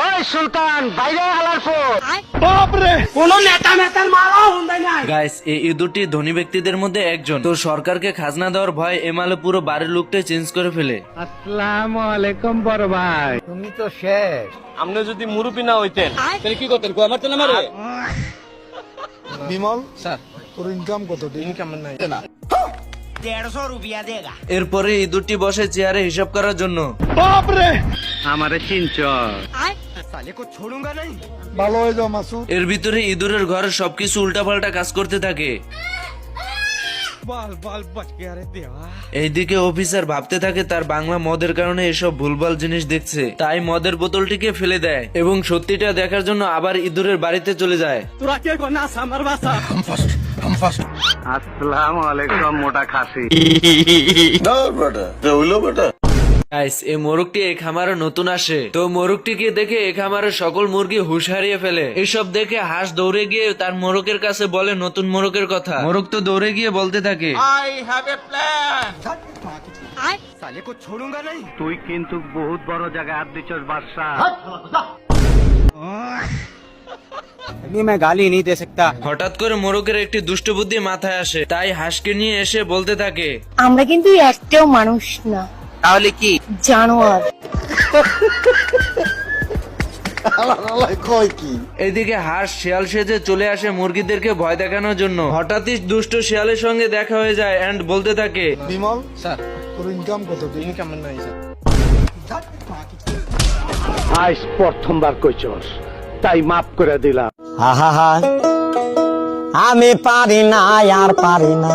ওই সুলতান বাইরে আলার পর বাপ রে কোন নেতা নেতার মারা হুন্দাই নাই। গাইস এই ইঁদুরটি ধনী ব্যক্তিদের মধ্যে একজন। তো সরকারকে খাজনা দেওয়ার ভয় এমালে পুরো বাড়ির লুকটাই চেঞ্জ করে ফেলে। আসসালামু আলাইকুম বড় ভাই, তুমি তো শেষ। আপনি যদি মুরুবি না হইতেন তাহলে কি করতেন? আমার তো নামারে বিমল স্যার, তোর ইনকাম কত? ইনকাম নাই। এরপরে ইঁদুরটি বসে চেয়ারে হিসাব করার জন্য। বাপ রে আমারে চিনছ? ভালো হয়ে যাও মাসুদ। এর ভিতরে ইঁদুরের ঘরে সবকিছু উল্টাপাল্টা কাজ করতে থাকে। এইদিকে অফিসার ভাবতে থাকে তার বাংলা মদের কারণে এসব ভুলভাল জিনিস দেখছে, তাই মদের বোতলটিকে ফেলে দেয় এবং সত্যিটা দেখার জন্য আবার ইঁদুরের বাড়িতে চলে যায়। তোরা কে কোন আস আমার বাসা? আসসালামু আলাইকুম মোটা খাসি। গাইস এই মোরগটি এই খামারে নতুন আসে, তো মোরগটিকে দেখে এই খামারের সকল মুরগি হুঁশ হারিয়ে ফেলে। এসব দেখে হাঁস দৌড়ে গিয়ে তার মোরগের কাছে বলে নতুন মোরগের কথা। মোরগ তো দৌড়ে গিয়ে বলতে থাকে, তুই কিন্তু বহুত বড় জায়গায় হাত দিছস বাদশা। मैं गाली नहीं दे सकता। হঠাৎ করে মোরগের একটি দুষ্ট বুদ্ধি মাথায় আসে, তাই হাঁসকে নিয়ে এসে বলতে থাকে, আমরা কিন্তু একটাও মানুষ না, তাহলে কি? জানোয়ার। কয় কি? এদিকে হাঁস শিয়াল সেজে চলে আসে মুরগিদেরকে ভয় দেখানোর জন্য। হঠাৎই দুষ্ট শিয়ালের সঙ্গে দেখা হয়ে যায় এন্ড বলতে থাকে, বিমল স্যার, তোর ইনকাম কত? ইনকাম নাই স্যার। আজ প্রথমবার কইছস, তাই মাফ করে দিলাম। আমি পারি না আর পারি না।